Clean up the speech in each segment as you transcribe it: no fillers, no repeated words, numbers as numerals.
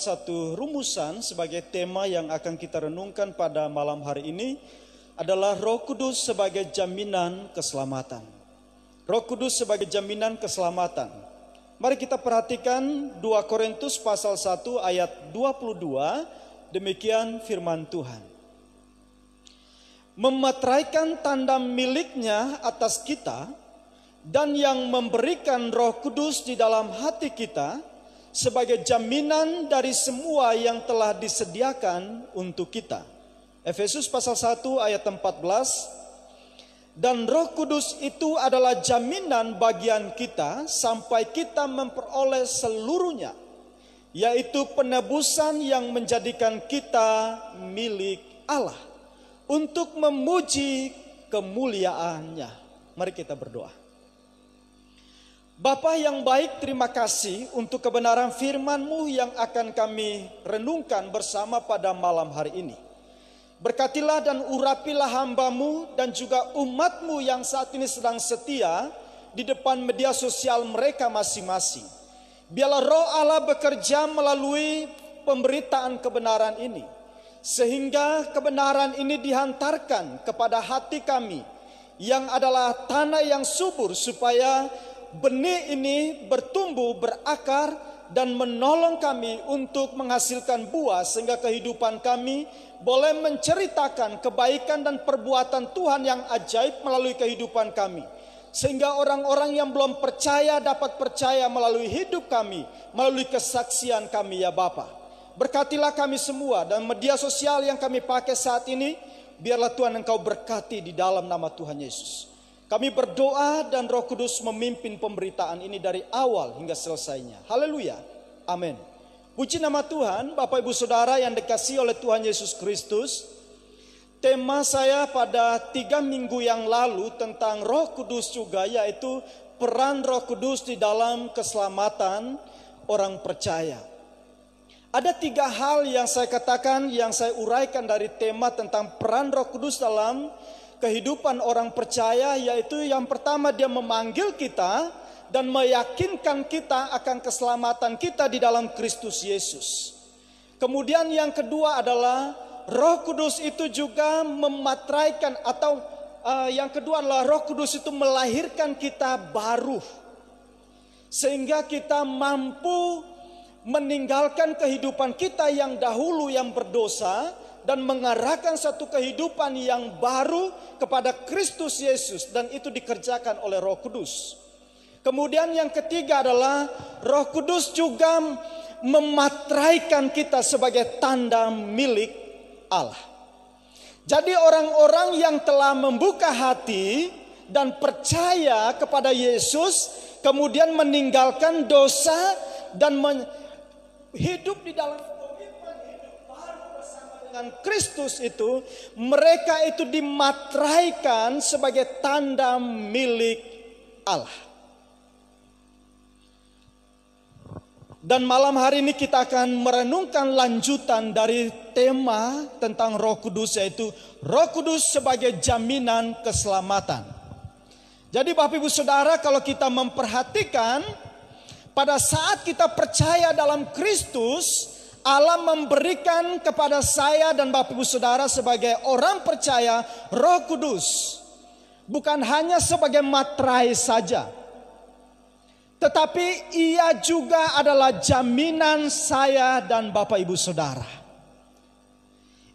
Satu rumusan sebagai tema yang akan kita renungkan pada malam hari ini adalah Roh Kudus sebagai jaminan keselamatan. Roh Kudus sebagai jaminan keselamatan. Mari kita perhatikan 2 Korintus pasal 1 ayat 22, demikian firman Tuhan. Memeteraikan tanda miliknya atas kita dan yang memberikan Roh Kudus di dalam hati kita sebagai jaminan dari semua yang telah disediakan untuk kita. Efesus pasal 1 ayat 14. Dan Roh Kudus itu adalah jaminan bagian kita sampai kita memperoleh seluruhnya, yaitu penebusan yang menjadikan kita milik Allah untuk memuji kemuliaannya. Mari kita berdoa. Bapa yang baik, terima kasih untuk kebenaran firman-Mu yang akan kami renungkan bersama pada malam hari ini. Berkatilah dan urapilah hamba-Mu dan juga umat-Mu yang saat ini sedang setia di depan media sosial mereka masing-masing. Biarlah Roh Allah bekerja melalui pemberitaan kebenaran ini, sehingga kebenaran ini dihantarkan kepada hati kami yang adalah tanah yang subur, supaya benih ini bertumbuh, berakar, dan menolong kami untuk menghasilkan buah, sehingga kehidupan kami boleh menceritakan kebaikan dan perbuatan Tuhan yang ajaib melalui kehidupan kami. Sehingga orang-orang yang belum percaya dapat percaya melalui hidup kami, melalui kesaksian kami ya Bapa. Berkatilah kami semua dan media sosial yang kami pakai saat ini, biarlah Tuhan Engkau berkati di dalam nama Tuhan Yesus. Kami berdoa dan Roh Kudus memimpin pemberitaan ini dari awal hingga selesainya. Haleluya. Amin. Puji nama Tuhan. Bapak Ibu Saudara yang dikasihi oleh Tuhan Yesus Kristus. Tema saya pada 3 minggu yang lalu tentang Roh Kudus juga, yaitu peran Roh Kudus di dalam keselamatan orang percaya. Ada 3 hal yang saya katakan, yang saya uraikan dari tema tentang peran Roh Kudus dalam kehidupan orang percaya, yaitu yang pertama, dia memanggil kita dan meyakinkan kita akan keselamatan kita di dalam Kristus Yesus. Kemudian yang kedua adalah Roh Kudus itu juga memateraikan, atau yang kedua adalah Roh Kudus itu melahirkan kita baru, sehingga kita mampu meninggalkan kehidupan kita yang dahulu yang berdosa dan mengarahkan satu kehidupan yang baru kepada Kristus Yesus, dan itu dikerjakan oleh Roh Kudus. Kemudian yang ketiga adalah Roh Kudus juga memateraikan kita sebagai tanda milik Allah. Jadi orang-orang yang telah membuka hati dan percaya kepada Yesus, kemudian meninggalkan dosa dan hidup di dalam dengan Kristus itu, mereka itu dimateraikan sebagai tanda milik Allah. Dan malam hari ini kita akan merenungkan lanjutan dari tema tentang Roh Kudus, yaitu Roh Kudus sebagai jaminan keselamatan. Jadi Bapak Ibu Saudara, kalau kita memperhatikan, pada saat kita percaya dalam Kristus, Allah memberikan kepada saya dan Bapak Ibu Saudara sebagai orang percaya Roh Kudus. Bukan hanya sebagai materai saja, tetapi ia juga adalah jaminan saya dan Bapak Ibu Saudara.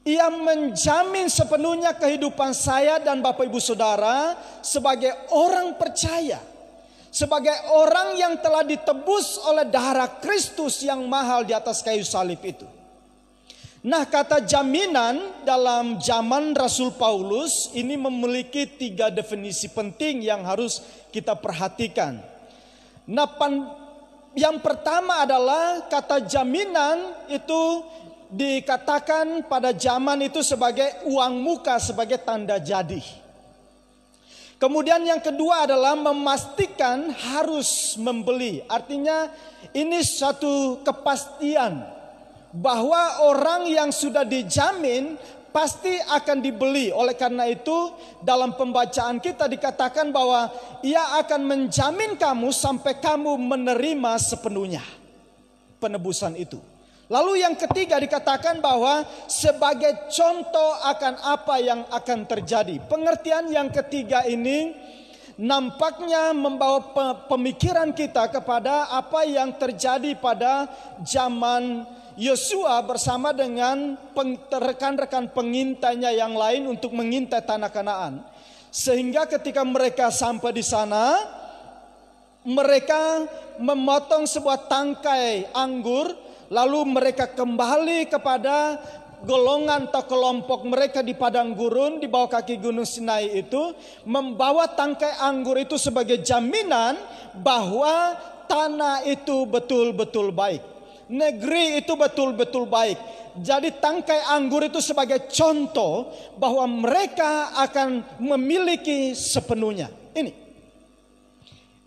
Ia menjamin sepenuhnya kehidupan saya dan Bapak Ibu Saudara sebagai orang percaya, sebagai orang yang telah ditebus oleh darah Kristus yang mahal di atas kayu salib itu. Nah, kata jaminan dalam zaman Rasul Paulus ini memiliki 3 definisi penting yang harus kita perhatikan. Nah, yang pertama adalah kata jaminan itu dikatakan pada zaman itu sebagai uang muka, sebagai tanda jadi. Kemudian yang kedua adalah memastikan harus membeli. Artinya ini satu kepastian bahwa orang yang sudah dijamin pasti akan dibeli. Oleh karena itu dalam pembacaan kita dikatakan bahwa ia akan menjamin kamu sampai kamu menerima sepenuhnya penebusan itu. Lalu yang ketiga dikatakan bahwa sebagai contoh akan apa yang akan terjadi. Pengertian yang ketiga ini nampaknya membawa pemikiran kita kepada apa yang terjadi pada zaman Yosua bersama dengan rekan-rekan pengintainya yang lain untuk mengintai tanah Kanaan. Sehingga ketika mereka sampai di sana, mereka memotong sebuah tangkai anggur. Lalu mereka kembali kepada golongan atau kelompok mereka di padang gurun di bawah kaki gunung Sinai itu, membawa tangkai anggur itu sebagai jaminan bahwa tanah itu betul-betul baik. Negeri itu betul-betul baik. Jadi tangkai anggur itu sebagai contoh bahwa mereka akan memiliki sepenuhnya.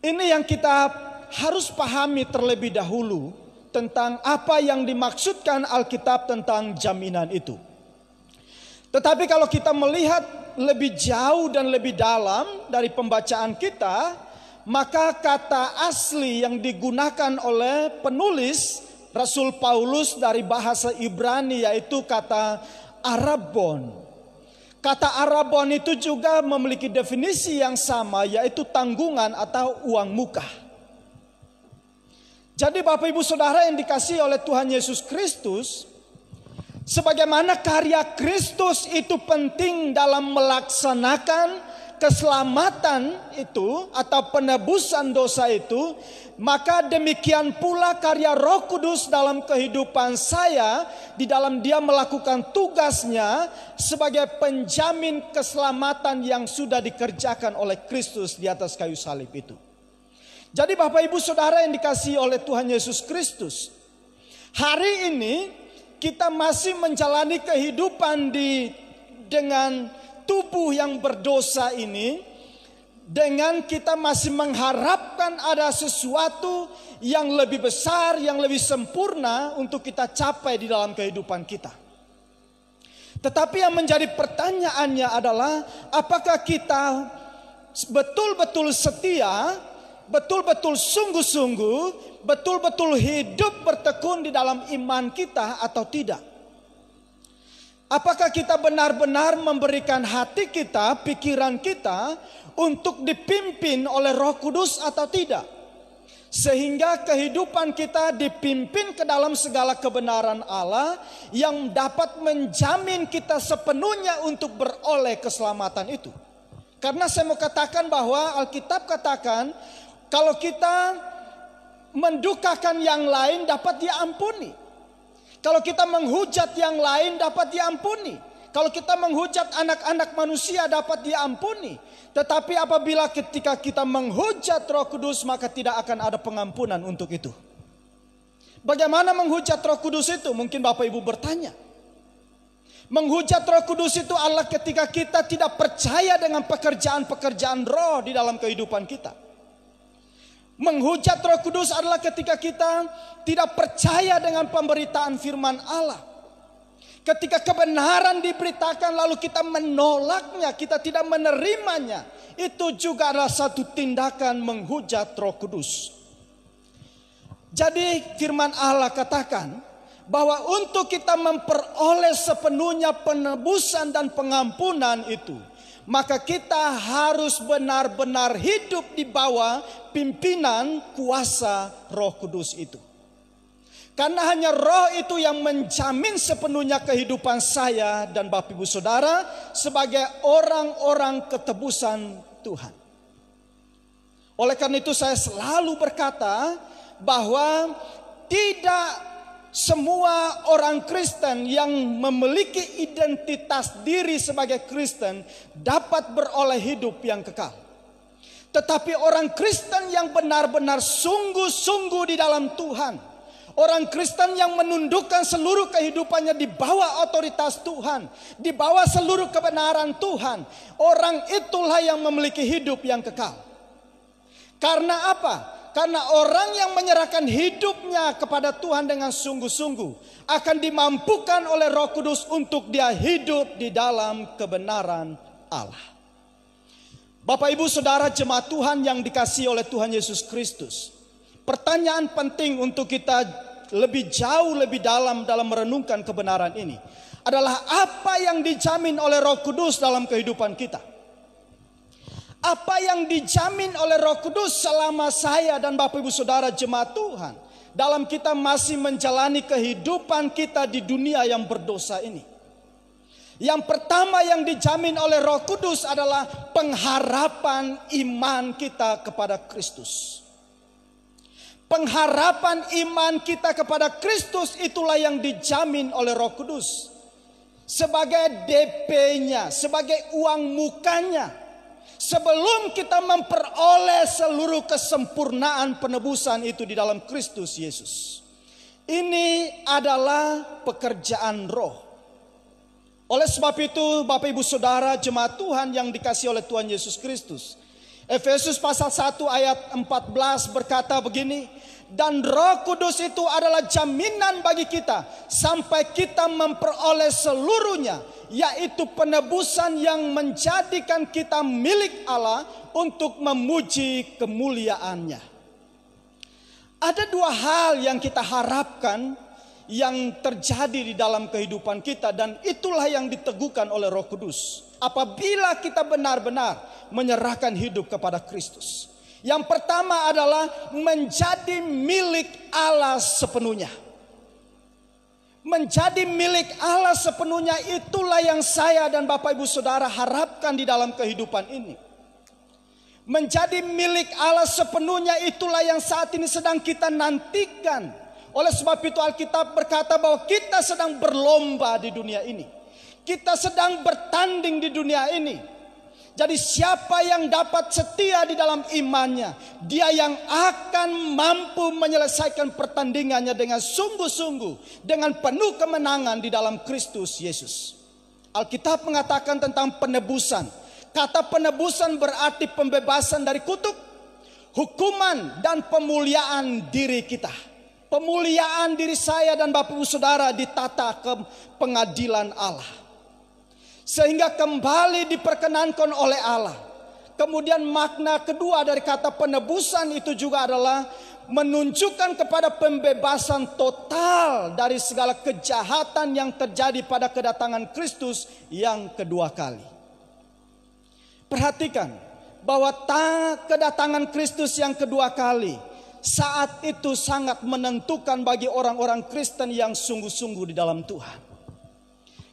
Ini yang kita harus pahami terlebih dahulu tentang apa yang dimaksudkan Alkitab tentang jaminan itu. Tetapi kalau kita melihat lebih jauh dan lebih dalam dari pembacaan kita, maka kata asli yang digunakan oleh penulis Rasul Paulus dari bahasa Ibrani yaitu kata arabon. Kata arabon itu juga memiliki definisi yang sama, yaitu tanggungan atau uang muka. Jadi Bapak Ibu Saudara yang dikasihi oleh Tuhan Yesus Kristus, sebagaimana karya Kristus itu penting dalam melaksanakan keselamatan itu atau penebusan dosa itu, maka demikian pula karya Roh Kudus dalam kehidupan saya, di dalam Dia melakukan tugasnya sebagai penjamin keselamatan yang sudah dikerjakan oleh Kristus di atas kayu salib itu. Jadi Bapak Ibu Saudara yang dikasihi oleh Tuhan Yesus Kristus, hari ini kita masih menjalani kehidupan dengan tubuh yang berdosa ini, dengan kita masih mengharapkan ada sesuatu yang lebih besar, yang lebih sempurna untuk kita capai di dalam kehidupan kita. Tetapi yang menjadi pertanyaannya adalah, apakah kita betul-betul setia, betul-betul sungguh-sungguh, betul-betul hidup bertekun di dalam iman kita atau tidak? Apakah kita benar-benar memberikan hati kita, pikiran kita untuk dipimpin oleh Roh Kudus atau tidak? Sehingga kehidupan kita dipimpin ke dalam segala kebenaran Allah yang dapat menjamin kita sepenuhnya untuk beroleh keselamatan itu. Karena saya mau katakan bahwa Alkitab katakan, kalau kita mendukakan yang lain dapat diampuni. Kalau kita menghujat yang lain dapat diampuni. Kalau kita menghujat anak-anak manusia dapat diampuni. Tetapi apabila ketika kita menghujat Roh Kudus, maka tidak akan ada pengampunan untuk itu. Bagaimana menghujat Roh Kudus itu? Mungkin Bapak Ibu bertanya. Menghujat Roh Kudus itu adalah ketika kita tidak percaya dengan pekerjaan-pekerjaan roh di dalam kehidupan kita. Menghujat Roh Kudus adalah ketika kita tidak percaya dengan pemberitaan firman Allah. Ketika kebenaran diberitakan lalu kita menolaknya, kita tidak menerimanya, itu juga adalah satu tindakan menghujat Roh Kudus. Jadi firman Allah katakan bahwa untuk kita memperoleh sepenuhnya penebusan dan pengampunan itu, maka kita harus benar-benar hidup di bawah pimpinan kuasa Roh Kudus itu. Karena hanya Roh itu yang menjamin sepenuhnya kehidupan saya dan Bapak Ibu Saudara sebagai orang-orang ketebusan Tuhan. Oleh karena itu saya selalu berkata bahwa tidak semua orang Kristen yang memiliki identitas diri sebagai Kristen dapat beroleh hidup yang kekal. Tetapi orang Kristen yang benar-benar sungguh-sungguh di dalam Tuhan, orang Kristen yang menundukkan seluruh kehidupannya di bawah otoritas Tuhan, di bawah seluruh kebenaran Tuhan, orang itulah yang memiliki hidup yang kekal. Karena apa? Karena orang yang menyerahkan hidupnya kepada Tuhan dengan sungguh-sungguh akan dimampukan oleh Roh Kudus untuk dia hidup di dalam kebenaran Allah. Bapak Ibu Saudara jemaat Tuhan yang dikasihi oleh Tuhan Yesus Kristus, pertanyaan penting untuk kita lebih jauh, lebih dalam merenungkan kebenaran ini adalah apa yang dijamin oleh Roh Kudus dalam kehidupan kita. Apa yang dijamin oleh Roh Kudus selama saya dan Bapak Ibu Saudara jemaat Tuhan dalam kita masih menjalani kehidupan kita di dunia yang berdosa ini. Yang pertama yang dijamin oleh Roh Kudus adalah pengharapan iman kita kepada Kristus. Pengharapan iman kita kepada Kristus itulah yang dijamin oleh Roh Kudus sebagai DP-nya, sebagai uang mukanya. Sebelum kita memperoleh seluruh kesempurnaan penebusan itu di dalam Kristus Yesus. Ini adalah pekerjaan Roh. Oleh sebab itu Bapak Ibu Saudara jemaat Tuhan yang dikasihi oleh Tuhan Yesus Kristus, Efesus pasal 1 ayat 14 berkata begini, dan Roh Kudus itu adalah jaminan bagi kita sampai kita memperoleh seluruhnya, yaitu penebusan yang menjadikan kita milik Allah untuk memuji kemuliaannya. Ada dua hal yang kita harapkan yang terjadi di dalam kehidupan kita, dan itulah yang diteguhkan oleh Roh Kudus apabila kita benar-benar menyerahkan hidup kepada Kristus. Yang pertama adalah menjadi milik Allah sepenuhnya. Menjadi milik Allah sepenuhnya, itulah yang saya dan Bapak Ibu Saudara harapkan di dalam kehidupan ini. Menjadi milik Allah sepenuhnya itulah yang saat ini sedang kita nantikan. Oleh sebab itu Alkitab berkata bahwa kita sedang berlomba di dunia ini. Kita sedang bertanding di dunia ini. Jadi siapa yang dapat setia di dalam imannya, dia yang akan mampu menyelesaikan pertandingannya dengan sungguh-sungguh, dengan penuh kemenangan di dalam Kristus Yesus. Alkitab mengatakan tentang penebusan. Kata penebusan berarti pembebasan dari kutuk, hukuman, dan pemuliaan diri kita. Pemuliaan diri saya dan Bapak Ibu Saudara ditata ke pengadilan Allah. Sehingga kembali diperkenankan oleh Allah. Kemudian makna kedua dari kata penebusan itu juga adalah menunjukkan kepada pembebasan total dari segala kejahatan yang terjadi pada kedatangan Kristus yang kedua kali. Perhatikan bahwa kedatangan Kristus yang kedua kali saat itu sangat menentukan bagi orang-orang Kristen yang sungguh-sungguh di dalam Tuhan.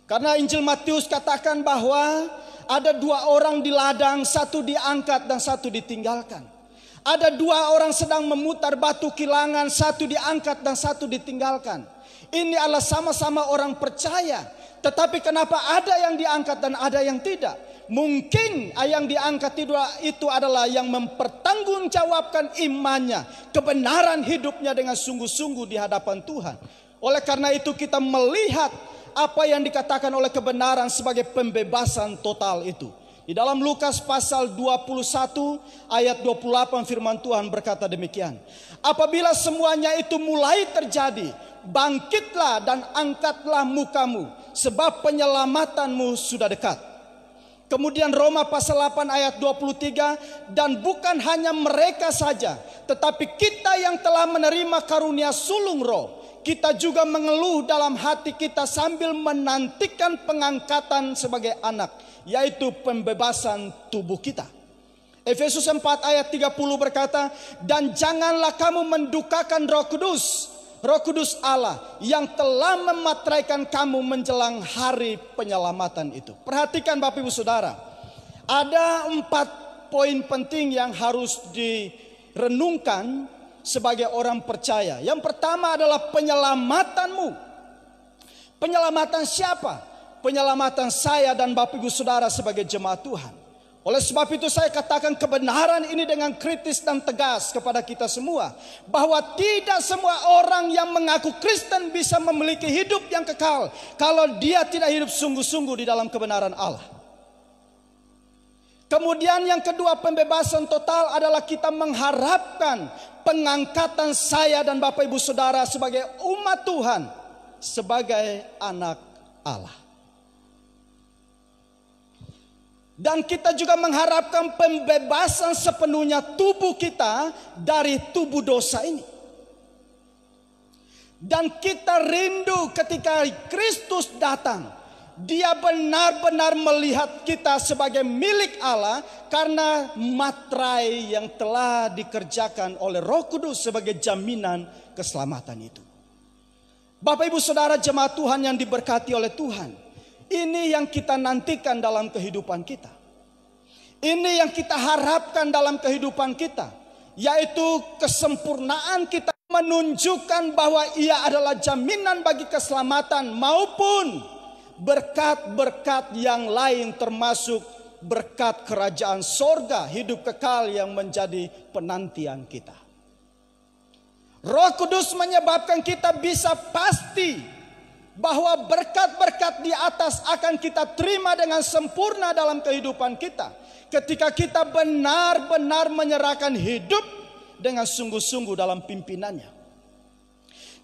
Karena Injil Matius katakan bahwa ada dua orang di ladang, satu diangkat dan satu ditinggalkan. Ada dua orang sedang memutar batu kilangan, satu diangkat dan satu ditinggalkan. Ini adalah sama-sama orang percaya. Tetapi kenapa ada yang diangkat dan ada yang tidak? Mungkin yang diangkat itu adalah yang mempertanggungjawabkan imannya, kebenaran hidupnya dengan sungguh-sungguh di hadapan Tuhan. Oleh karena itu kita melihat apa yang dikatakan oleh kebenaran sebagai pembebasan total itu. Di dalam Lukas pasal 21 ayat 28 firman Tuhan berkata demikian. Apabila semuanya itu mulai terjadi, bangkitlah dan angkatlah mukamu, sebab penyelamatanmu sudah dekat. Kemudian Roma pasal 8 ayat 23, dan bukan hanya mereka saja, tetapi kita yang telah menerima karunia sulung roh, kita juga mengeluh dalam hati kita sambil menantikan pengangkatan sebagai anak, yaitu pembebasan tubuh kita. Efesus 4 ayat 30 berkata, dan janganlah kamu mendukakan Roh Kudus Allah yang telah memateraikan kamu menjelang hari penyelamatan itu. Perhatikan Bapak Ibu Saudara, ada 4 poin penting yang harus direnungkan sebagai orang percaya. Yang pertama adalah penyelamatanmu. Penyelamatan siapa? Penyelamatan saya dan Bapak Ibu Saudara sebagai jemaat Tuhan. Oleh sebab itu saya katakan kebenaran ini dengan kritis dan tegas kepada kita semua. Bahwa tidak semua orang yang mengaku Kristen bisa memiliki hidup yang kekal kalau dia tidak hidup sungguh-sungguh di dalam kebenaran Allah. Kemudian yang kedua, pembebasan total adalah kita mengharapkan pengangkatan saya dan Bapak Ibu Saudara sebagai umat Tuhan, sebagai anak Allah. Dan kita juga mengharapkan pembebasan sepenuhnya tubuh kita dari tubuh dosa ini. Dan kita rindu ketika Kristus datang. Dia benar-benar melihat kita sebagai milik Allah karena materai yang telah dikerjakan oleh Roh Kudus sebagai jaminan keselamatan itu. Bapak Ibu Saudara jemaat Tuhan yang diberkati oleh Tuhan, ini yang kita nantikan dalam kehidupan kita. Ini yang kita harapkan dalam kehidupan kita, yaitu kesempurnaan kita menunjukkan bahwa Ia adalah jaminan bagi keselamatan maupun berkat-berkat yang lain, termasuk berkat kerajaan sorga, hidup kekal yang menjadi penantian kita. Roh Kudus menyebabkan kita bisa pasti bahwa berkat-berkat di atas akan kita terima dengan sempurna dalam kehidupan kita, ketika kita benar-benar menyerahkan hidup dengan sungguh-sungguh dalam pimpinannya.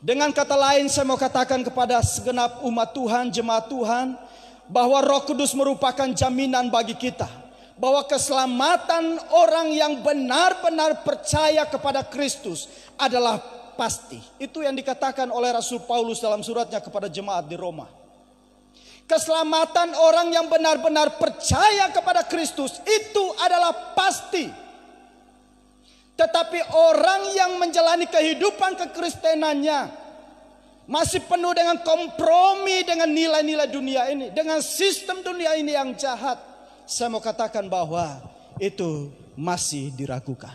Dengan kata lain, saya mau katakan kepada segenap umat Tuhan, jemaat Tuhan, bahwa Roh Kudus merupakan jaminan bagi kita, bahwa keselamatan orang yang benar-benar percaya kepada Kristus adalah pasti. Itu yang dikatakan oleh Rasul Paulus dalam suratnya kepada jemaat di Roma. Keselamatan orang yang benar-benar percaya kepada Kristus itu adalah pasti. Tetapi orang yang menjalani kehidupan kekristenannya masih penuh dengan kompromi dengan nilai-nilai dunia ini, dengan sistem dunia ini yang jahat, saya mau katakan bahwa itu masih diragukan.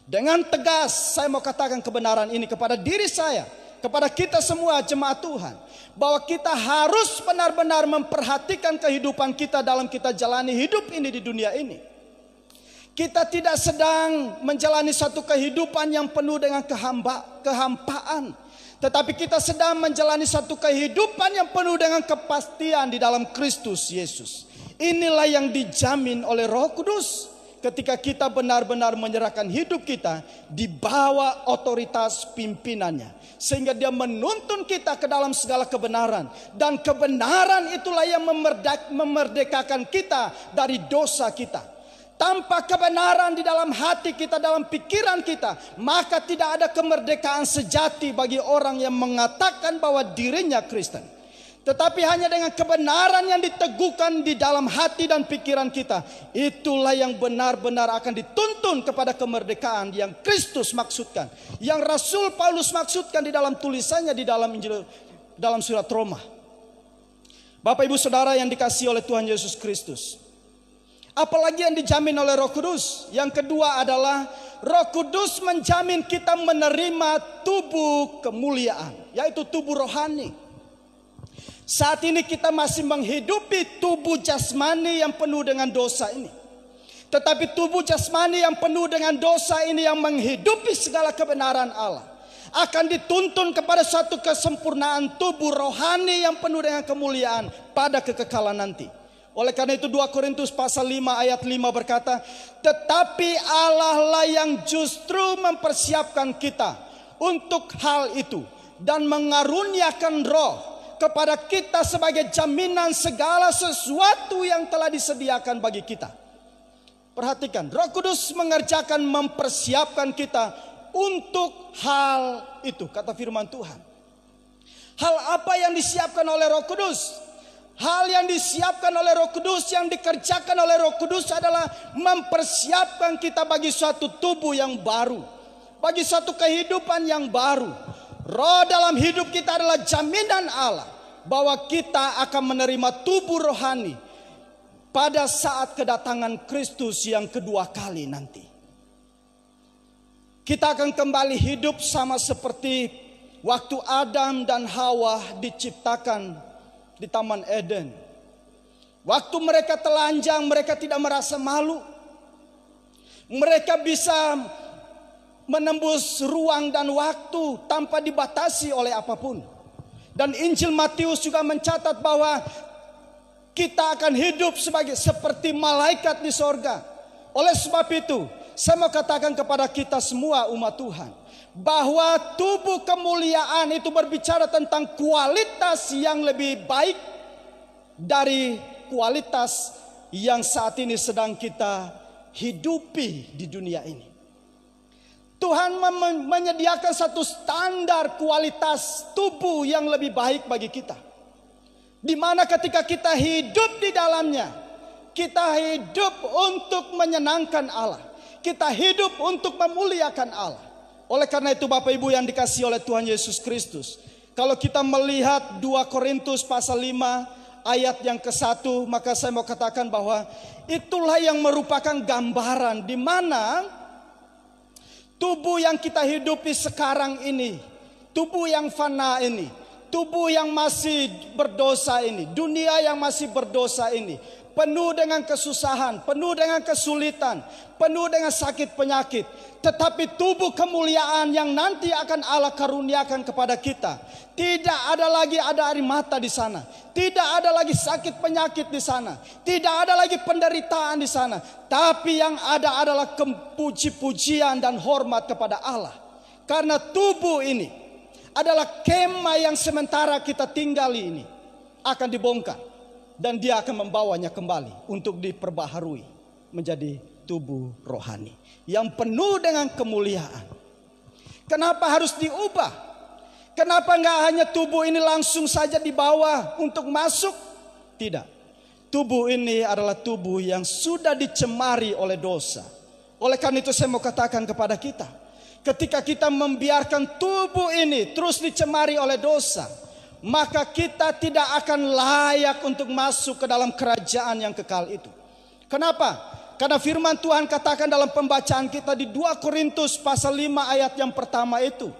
Dengan tegas saya mau katakan kebenaran ini kepada diri saya, kepada kita semua jemaat Tuhan, bahwa kita harus benar-benar memperhatikan kehidupan kita dalam kita jalani hidup ini di dunia ini. Kita tidak sedang menjalani satu kehidupan yang penuh dengan kehampaan, tetapi kita sedang menjalani satu kehidupan yang penuh dengan kepastian di dalam Kristus Yesus. Inilah yang dijamin oleh Roh Kudus ketika kita benar-benar menyerahkan hidup kita di bawah otoritas pimpinannya, sehingga Dia menuntun kita ke dalam segala kebenaran, dan kebenaran itulah yang memerdekakan kita dari dosa kita. Tanpa kebenaran di dalam hati kita, dalam pikiran kita, maka tidak ada kemerdekaan sejati bagi orang yang mengatakan bahwa dirinya Kristen. Tetapi hanya dengan kebenaran yang diteguhkan di dalam hati dan pikiran kita, itulah yang benar-benar akan dituntun kepada kemerdekaan yang Kristus maksudkan, yang Rasul Paulus maksudkan di dalam tulisannya di dalam Injil, dalam surat Roma. Bapak Ibu Saudara yang dikasihi oleh Tuhan Yesus Kristus, apalagi yang dijamin oleh Roh Kudus? Yang kedua adalah Roh Kudus menjamin kita menerima tubuh kemuliaan, yaitu tubuh rohani. Saat ini kita masih menghidupi tubuh jasmani yang penuh dengan dosa ini. Tetapi tubuh jasmani yang penuh dengan dosa ini, yang menghidupi segala kebenaran Allah, akan dituntun kepada suatu kesempurnaan tubuh rohani yang penuh dengan kemuliaan pada kekekalan nanti. Oleh karena itu 2 Korintus pasal 5 ayat 5 berkata, tetapi Allah lah yang justru mempersiapkan kita untuk hal itu, dan mengaruniakan Roh kepada kita sebagai jaminan segala sesuatu yang telah disediakan bagi kita. Perhatikan, Roh Kudus mengerjakan, mempersiapkan kita untuk hal itu, kata firman Tuhan. Hal apa yang disiapkan oleh Roh Kudus? Hal yang disiapkan oleh Roh Kudus, yang dikerjakan oleh Roh Kudus adalah mempersiapkan kita bagi suatu tubuh yang baru, bagi suatu kehidupan yang baru. Roh dalam hidup kita adalah jaminan Allah bahwa kita akan menerima tubuh rohani pada saat kedatangan Kristus yang kedua kali nanti. Kita akan kembali hidup sama seperti waktu Adam dan Hawa diciptakan di Taman Eden. Waktu mereka telanjang, mereka tidak merasa malu. Mereka bisa menembus ruang dan waktu tanpa dibatasi oleh apapun. Dan Injil Matius juga mencatat bahwa kita akan hidup seperti malaikat di sorga. Oleh sebab itu, saya mau katakan kepada kita semua umat Tuhan, bahwa tubuh kemuliaan itu berbicara tentang kualitas yang lebih baik dari kualitas yang saat ini sedang kita hidupi di dunia ini. Tuhan menyediakan satu standar kualitas tubuh yang lebih baik bagi kita. Di mana ketika kita hidup di dalamnya, kita hidup untuk menyenangkan Allah. Kita hidup untuk memuliakan Allah. Oleh karena itu Bapak Ibu yang dikasihi oleh Tuhan Yesus Kristus, kalau kita melihat 2 Korintus pasal 5 ayat yang ke-1, maka saya mau katakan bahwa itulah yang merupakan gambaran di mana tubuh yang kita hidupi sekarang ini, tubuh yang fana ini, tubuh yang masih berdosa ini, dunia yang masih berdosa ini, penuh dengan kesusahan, penuh dengan kesulitan, penuh dengan sakit penyakit. Tetapi tubuh kemuliaan yang nanti akan Allah karuniakan kepada kita, tidak ada lagi ada air mata di sana, tidak ada lagi sakit penyakit di sana, tidak ada lagi penderitaan di sana. Tapi yang ada adalah puji-pujian dan hormat kepada Allah. Karena tubuh ini adalah kemah yang sementara kita tinggali ini akan dibongkar. Dan dia akan membawanya kembali untuk diperbaharui menjadi tubuh rohani yang penuh dengan kemuliaan. Kenapa harus diubah? Kenapa enggak hanya tubuh ini langsung saja dibawa untuk masuk? Tidak. Tubuh ini adalah tubuh yang sudah dicemari oleh dosa. Oleh karena itu saya mau katakan kepada kita, ketika kita membiarkan tubuh ini terus dicemari oleh dosa, maka kita tidak akan layak untuk masuk ke dalam kerajaan yang kekal itu. Kenapa? Karena firman Tuhan katakan dalam pembacaan kita di 2 Korintus pasal 5 ayat yang pertama itu,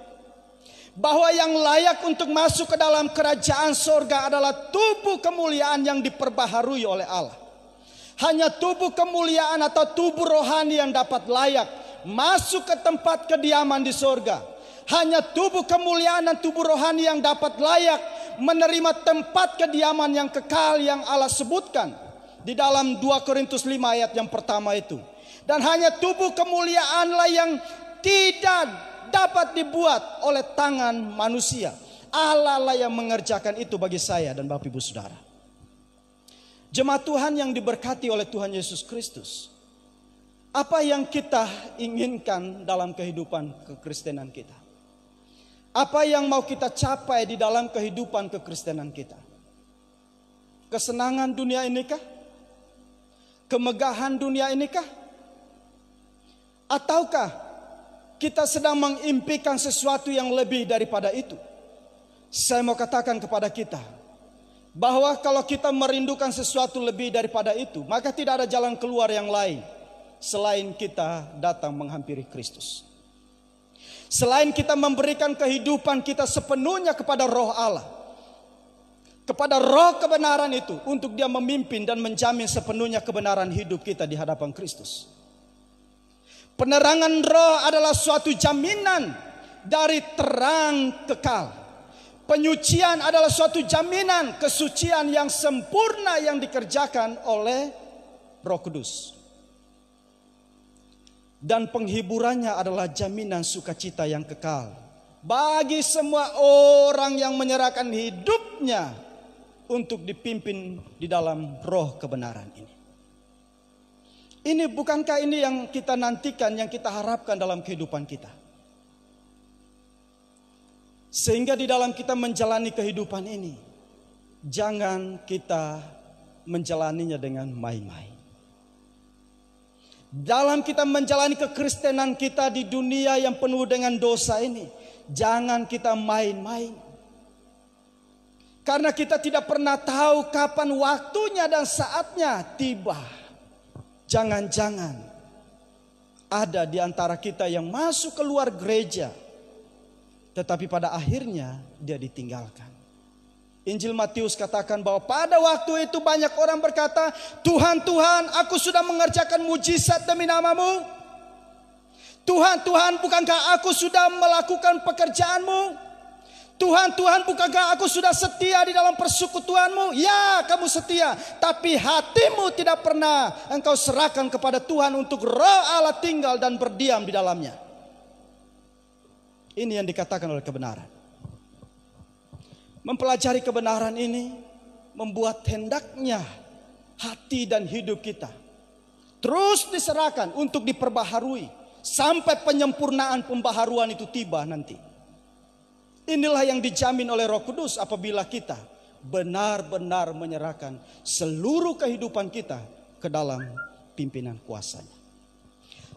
bahwa yang layak untuk masuk ke dalam kerajaan sorga adalah tubuh kemuliaan yang diperbaharui oleh Allah. Hanya tubuh kemuliaan atau tubuh rohani yang dapat layak masuk ke tempat kediaman di sorga. Hanya tubuh kemuliaan dan tubuh rohani yang dapat layak menerima tempat kediaman yang kekal yang Allah sebutkan di dalam 2 Korintus 5 ayat yang pertama itu. Dan hanya tubuh kemuliaanlah yang tidak dapat dibuat oleh tangan manusia. Allah lah yang mengerjakan itu bagi saya dan Bapak Ibu Saudara. Jemaat Tuhan yang diberkati oleh Tuhan Yesus Kristus, apa yang kita inginkan dalam kehidupan kekristenan kita? Apa yang mau kita capai di dalam kehidupan kekristenan kita? Kesenangan dunia inikah? Kemegahan dunia inikah? Ataukah kita sedang mengimpikan sesuatu yang lebih daripada itu? Saya mau katakan kepada kita bahwa kalau kita merindukan sesuatu lebih daripada itu, maka tidak ada jalan keluar yang lain selain kita datang menghampiri Kristus. Selain kita memberikan kehidupan kita sepenuhnya kepada Roh Allah, kepada Roh kebenaran itu, untuk Dia memimpin dan menjamin sepenuhnya kebenaran hidup kita di hadapan Kristus. Penerangan Roh adalah suatu jaminan dari terang kekal. Penyucian adalah suatu jaminan kesucian yang sempurna yang dikerjakan oleh Roh Kudus. Dan penghiburannya adalah jaminan sukacita yang kekal bagi semua orang yang menyerahkan hidupnya untuk dipimpin di dalam roh kebenaran ini. Ini bukankah ini yang kita nantikan, yang kita harapkan dalam kehidupan kita? Sehingga di dalam kita menjalani kehidupan ini, jangan kita menjalaninya dengan main-main. Dalam kita menjalani kekristenan kita di dunia yang penuh dengan dosa ini, jangan kita main-main. Karena kita tidak pernah tahu kapan waktunya dan saatnya tiba. Jangan-jangan ada di antara kita yang masuk keluar gereja, tetapi pada akhirnya dia ditinggalkan. Injil Matius katakan bahwa pada waktu itu banyak orang berkata, Tuhan, Tuhan, aku sudah mengerjakan mujizat demi nama-Mu. Tuhan, Tuhan, bukankah aku sudah melakukan pekerjaan-Mu? Tuhan, Tuhan, bukankah aku sudah setia di dalam persekutuan-Mu? Ya, kamu setia, tapi hatimu tidak pernah engkau serahkan kepada Tuhan untuk Roh Allah tinggal dan berdiam di dalamnya. Ini yang dikatakan oleh kebenaran. Mempelajari kebenaran ini membuat hendaknya hati dan hidup kita terus diserahkan untuk diperbaharui sampai penyempurnaan pembaharuan itu tiba nanti. Inilah yang dijamin oleh Roh Kudus apabila kita benar-benar menyerahkan seluruh kehidupan kita ke dalam pimpinan kuasanya.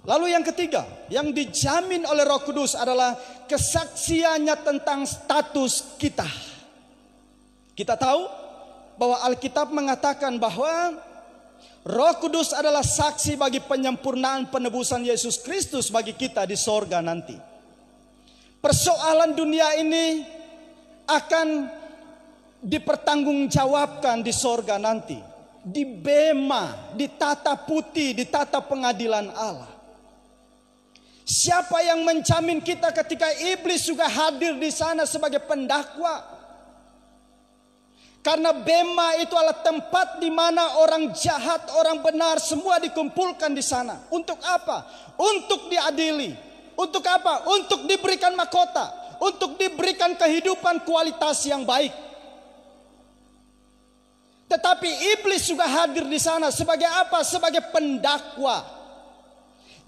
Lalu yang ketiga, yang dijamin oleh Roh Kudus adalah kesaksiannya tentang status kita. Kita tahu bahwa Alkitab mengatakan bahwa Roh Kudus adalah saksi bagi penyempurnaan penebusan Yesus Kristus bagi kita di sorga nanti. Persoalan dunia ini akan dipertanggungjawabkan di sorga nanti. Di bema, di tata putih, di tata pengadilan Allah. Siapa yang menjamin kita ketika iblis juga hadir di sana sebagai pendakwa? Karena bema itu adalah tempat di mana orang jahat, orang benar semua dikumpulkan di sana. Untuk apa? Untuk diadili. Untuk apa? Untuk diberikan mahkota, untuk diberikan kehidupan kualitas yang baik. Tetapi iblis juga hadir di sana sebagai apa? Sebagai pendakwa.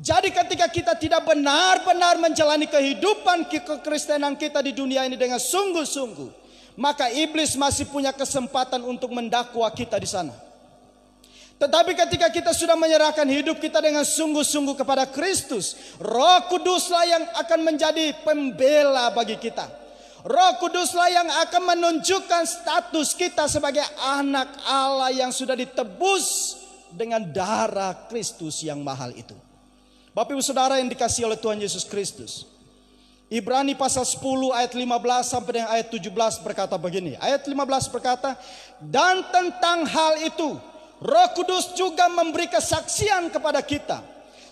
Jadi ketika kita tidak benar-benar menjalani kehidupan kekristenan kita di dunia ini dengan sungguh-sungguh, maka iblis masih punya kesempatan untuk mendakwa kita di sana. Tetapi ketika kita sudah menyerahkan hidup kita dengan sungguh-sungguh kepada Kristus, Roh Kuduslah yang akan menjadi pembela bagi kita. Roh Kuduslah yang akan menunjukkan status kita sebagai anak Allah yang sudah ditebus dengan darah Kristus yang mahal itu. Bapak Ibu Saudara yang dikasihi oleh Tuhan Yesus Kristus, Ibrani pasal 10 ayat 15 sampai dengan ayat 17 berkata begini. Ayat 15 berkata, dan tentang hal itu Roh Kudus juga memberi kesaksian kepada kita.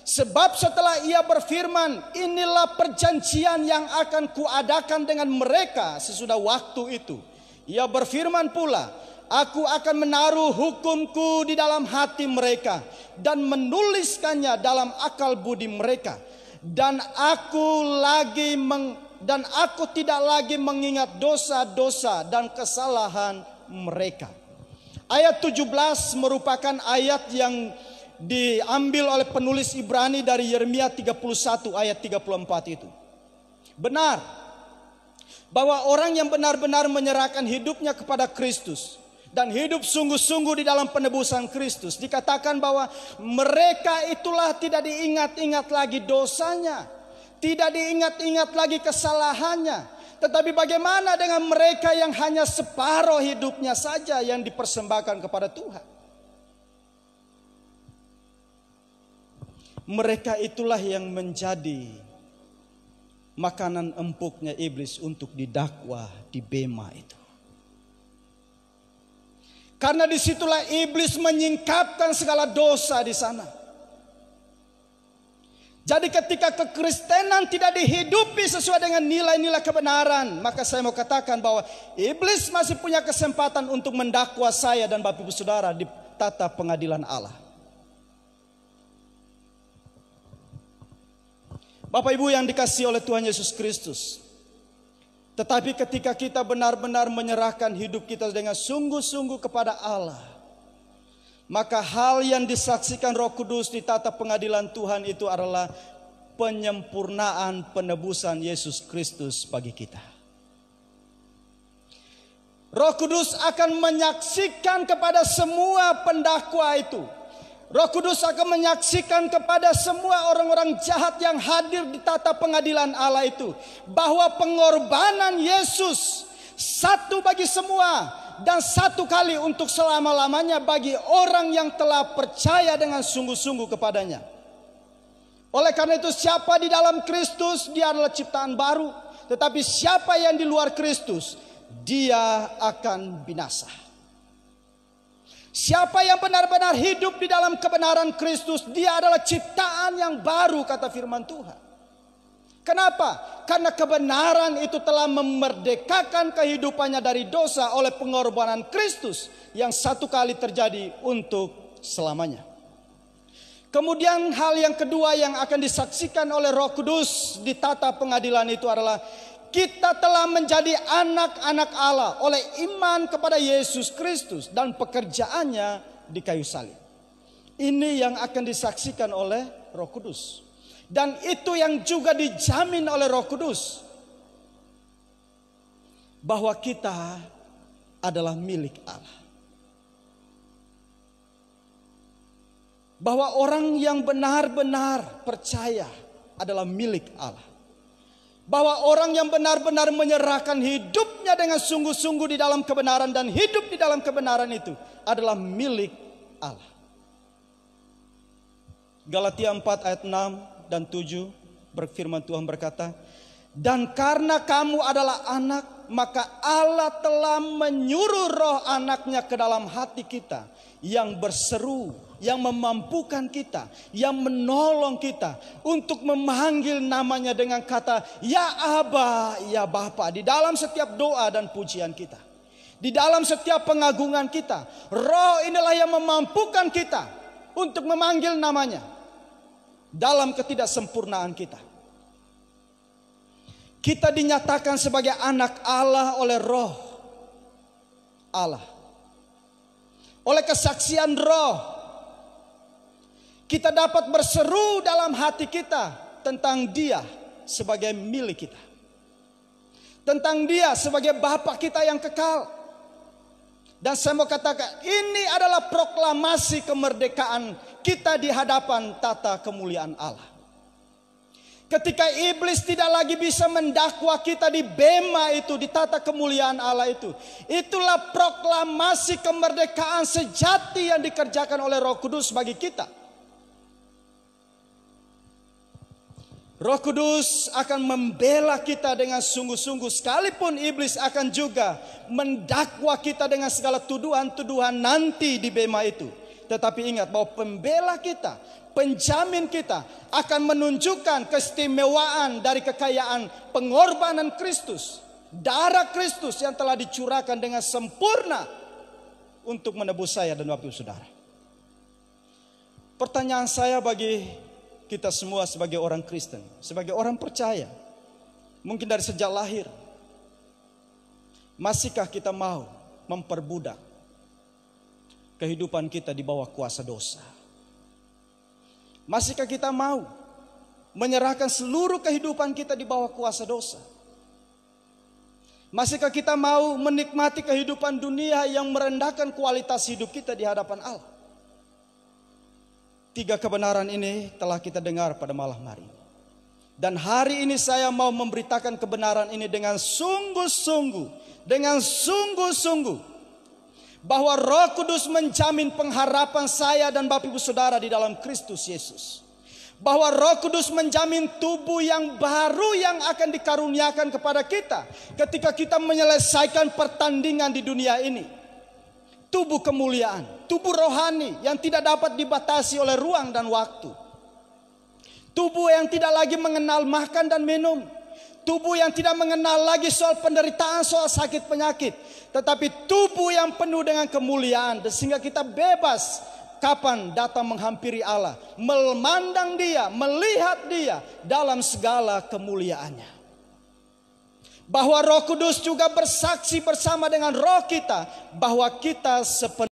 Sebab setelah ia berfirman, inilah perjanjian yang akan kuadakan dengan mereka sesudah waktu itu. Ia berfirman pula, aku akan menaruh hukumku di dalam hati mereka dan menuliskannya dalam akal budi mereka. Dan aku tidak lagi mengingat dosa-dosa dan kesalahan mereka. Ayat 17 merupakan ayat yang diambil oleh penulis Ibrani dari Yeremia 31 ayat 34 itu. Benar bahwa orang yang benar-benar menyerahkan hidupnya kepada Kristus dan hidup sungguh-sungguh di dalam penebusan Kristus, dikatakan bahwa mereka itulah tidak diingat-ingat lagi dosanya, tidak diingat-ingat lagi kesalahannya. Tetapi bagaimana dengan mereka yang hanya separuh hidupnya saja yang dipersembahkan kepada Tuhan? Mereka itulah yang menjadi makanan empuknya iblis untuk didakwa di bema itu. Karena disitulah iblis menyingkapkan segala dosa di sana. Jadi ketika kekristenan tidak dihidupi sesuai dengan nilai-nilai kebenaran, maka saya mau katakan bahwa iblis masih punya kesempatan untuk mendakwa saya dan Bapak Ibu Saudara di tata pengadilan Allah. Bapak Ibu yang dikasihi oleh Tuhan Yesus Kristus, tetapi ketika kita benar-benar menyerahkan hidup kita dengan sungguh-sungguh kepada Allah, maka hal yang disaksikan Roh Kudus di tata pengadilan Tuhan itu adalah penyempurnaan penebusan Yesus Kristus bagi kita. Roh Kudus akan menyaksikan kepada semua pendakwa itu. Roh Kudus akan menyaksikan kepada semua orang-orang jahat yang hadir di tata pengadilan Allah itu, bahwa pengorbanan Yesus satu bagi semua dan satu kali untuk selama-lamanya bagi orang yang telah percaya dengan sungguh-sungguh kepadanya. Oleh karena itu, siapa di dalam Kristus, dia adalah ciptaan baru. Tetapi siapa yang di luar Kristus, dia akan binasa. Siapa yang benar-benar hidup di dalam kebenaran Kristus, dia adalah ciptaan yang baru, kata firman Tuhan. Kenapa? Karena kebenaran itu telah memerdekakan kehidupannya dari dosa oleh pengorbanan Kristus yang satu kali terjadi untuk selamanya. Kemudian hal yang kedua yang akan disaksikan oleh Roh Kudus di tata pengadilan itu adalah kita telah menjadi anak-anak Allah oleh iman kepada Yesus Kristus dan pekerjaannya di kayu salib. Ini yang akan disaksikan oleh Roh Kudus. Dan itu yang juga dijamin oleh Roh Kudus, bahwa kita adalah milik Allah. Bahwa orang yang benar-benar percaya adalah milik Allah. Bahwa orang yang benar-benar menyerahkan hidupnya dengan sungguh-sungguh di dalam kebenaran dan hidup di dalam kebenaran itu adalah milik Allah. Galatia 4 ayat 6 dan 7 berfirman Tuhan berkata, dan karena kamu adalah anak, maka Allah telah menyuruh roh anaknya ke dalam hati kita, yang berseru, yang memampukan kita, yang menolong kita untuk memanggil namanya dengan kata, ya Aba, ya Bapa. Di dalam setiap doa dan pujian kita, di dalam setiap pengagungan kita, roh inilah yang memampukan kita untuk memanggil namanya dalam ketidaksempurnaan kita. Kita dinyatakan sebagai anak Allah oleh roh Allah. Oleh kesaksian roh, kita dapat berseru dalam hati kita tentang Dia sebagai milik kita. Tentang Dia sebagai Bapa kita yang kekal. Dan saya mau katakan, ini adalah proklamasi kemerdekaan kita di hadapan tata kemuliaan Allah. Ketika iblis tidak lagi bisa mendakwa kita di bema itu, di tata kemuliaan Allah itu. Itulah proklamasi kemerdekaan sejati yang dikerjakan oleh Roh Kudus bagi kita. Roh Kudus akan membela kita dengan sungguh-sungguh, sekalipun iblis akan juga mendakwa kita dengan segala tuduhan-tuduhan nanti di bema itu. Tetapi ingat bahwa pembela kita, penjamin kita akan menunjukkan keistimewaan dari kekayaan pengorbanan Kristus. Darah Kristus yang telah dicurahkan dengan sempurna untuk menebus saya dan Bapak Ibu Saudara. Pertanyaan saya bagi kita semua sebagai orang Kristen, sebagai orang percaya, mungkin dari sejak lahir, masihkah kita mau memperbudak kehidupan kita di bawah kuasa dosa? Masihkah kita mau menyerahkan seluruh kehidupan kita di bawah kuasa dosa? Masihkah kita mau menikmati kehidupan dunia yang merendahkan kualitas hidup kita di hadapan Allah? Tiga kebenaran ini telah kita dengar pada malam hari ini. Dan hari ini saya mau memberitakan kebenaran ini dengan sungguh-sungguh. Dengan sungguh-sungguh. Bahwa Roh Kudus menjamin pengharapan saya dan Bapak Ibu Saudara di dalam Kristus Yesus. Bahwa Roh Kudus menjamin tubuh yang baru yang akan dikaruniakan kepada kita ketika kita menyelesaikan pertandingan di dunia ini. Tubuh kemuliaan, tubuh rohani yang tidak dapat dibatasi oleh ruang dan waktu. Tubuh yang tidak lagi mengenal makan dan minum. Tubuh yang tidak mengenal lagi soal penderitaan, soal sakit penyakit. Tetapi tubuh yang penuh dengan kemuliaan. Sehingga kita bebas kapan datang menghampiri Allah. Memandang Dia, melihat Dia dalam segala kemuliaannya. Bahwa Roh Kudus juga bersaksi bersama dengan roh kita bahwa kita sepenuhnya